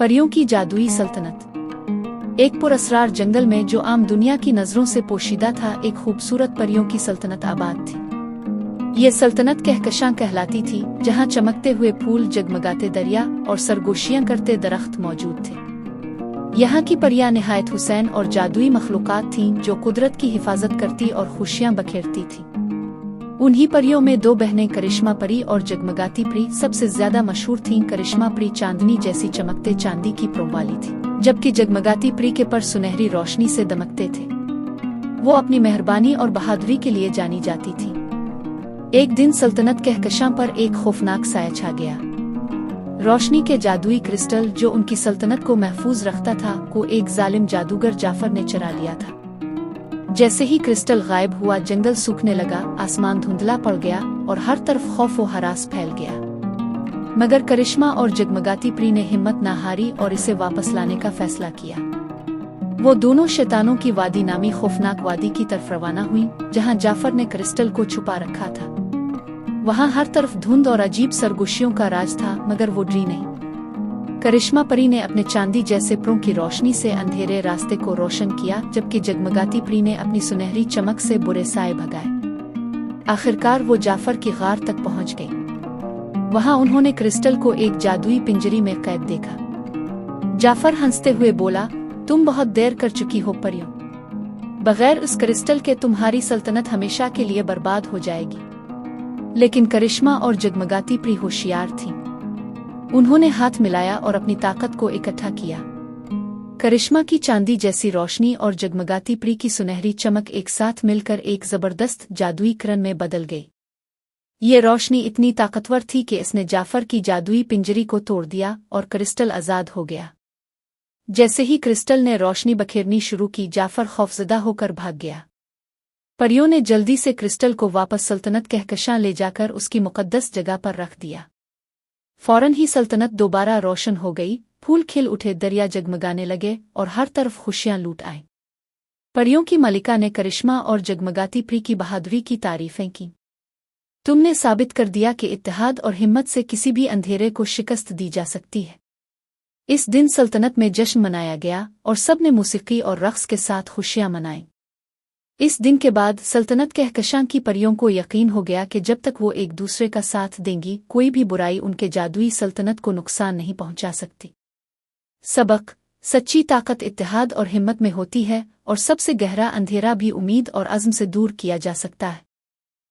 परियों की जादुई सल्तनत। एक पुरअसरार जंगल में जो आम दुनिया की नजरों से पोशीदा था, एक खूबसूरत परियों की सल्तनत आबाद थी। ये सल्तनत कहकशां कहलाती थी, जहां चमकते हुए फूल, जगमगाते दरिया और सरगोशियां करते दरख्त मौजूद थे। यहाँ की परियां निहायत हुसैन और जादुई मखलूक़ात थीं, जो कुदरत की हिफाजत करती और खुशियां बखेरती थीं। उन्हीं परियों में दो बहनें करिश्मा परी और जगमगाती परी सबसे ज्यादा मशहूर थीं। करिश्मा परी चांदनी जैसी चमकते चांदी की प्रों वाली थी, जबकि जगमगाती परी के पर सुनहरी रोशनी से दमकते थे। वो अपनी मेहरबानी और बहादुरी के लिए जानी जाती थी। एक दिन सल्तनत कहकशां पर एक खौफनाक साया छा गया। रोशनी के जादुई क्रिस्टल जो उनकी सल्तनत को महफूज रखता था, को एक जालिम जादूगर जाफर ने चुरा लिया था। जैसे ही क्रिस्टल गायब हुआ, जंगल सूखने लगा, आसमान धुंधला पड़ गया और हर तरफ खौफ व हरास फैल गया। मगर करिश्मा और जगमगाती परी ने हिम्मत न हारी और इसे वापस लाने का फैसला किया। वो दोनों शैतानों की वादी नामी खौफनाक वादी की तरफ रवाना हुई, जहां जाफर ने क्रिस्टल को छुपा रखा था। वहां हर तरफ धुंध और अजीब सरगोशियों का राज था, मगर वो डरी नहीं। करिश्मा परी ने अपने चांदी जैसे प्रों की रोशनी से अंधेरे रास्ते को रोशन किया, जबकि जगमगाती परी ने अपनी सुनहरी चमक से बुरे साए भगाए। आखिरकार वो जाफर की गार तक पहुंच गई। वहां उन्होंने क्रिस्टल को एक जादुई पिंजरी में कैद देखा। जाफर हंसते हुए बोला, तुम बहुत देर कर चुकी हो परियों। बगैर उस क्रिस्टल के तुम्हारी सल्तनत हमेशा के लिए बर्बाद हो जाएगी। लेकिन करिश्मा और जगमगाती परी होशियार थीं। उन्होंने हाथ मिलाया और अपनी ताकत को इकट्ठा किया। करिश्मा की चांदी जैसी रोशनी और जगमगाती परी की सुनहरी चमक एक साथ मिलकर एक जबरदस्त जादुई किरण में बदल गई। ये रोशनी इतनी ताकतवर थी कि इसने जाफर की जादुई पिंजरी को तोड़ दिया और क्रिस्टल आजाद हो गया। जैसे ही क्रिस्टल ने रोशनी बखेरनी शुरू की, जाफर खौफजदा होकर भाग गया। परियों ने जल्दी से क्रिस्टल को वापस सल्तनत कहकशां ले जाकर उसकी मुकद्दस जगह पर रख दिया। फौरन ही सल्तनत दोबारा रोशन हो गई, फूल खिल उठे, दरिया जगमगाने लगे और हर तरफ खुशियां लूट आईं। परियों की मलिका ने करिश्मा और जगमगाती परी की बहादुरी की तारीफें की। तुमने साबित कर दिया कि इत्तेहाद और हिम्मत से किसी भी अंधेरे को शिकस्त दी जा सकती है। इस दिन सल्तनत में जश्न मनाया गया और सब ने मूसीकी और रक्स के साथ खुशियां मनाईं। इस दिन के बाद सल्तनत कहकशां की परियों को यकीन हो गया कि जब तक वो एक दूसरे का साथ देंगी, कोई भी बुराई उनके जादुई सल्तनत को नुकसान नहीं पहुंचा सकती। सबक: सच्ची ताकत इत्तेहाद और हिम्मत में होती है, और सबसे गहरा अंधेरा भी उम्मीद और अज़्म से दूर किया जा सकता है।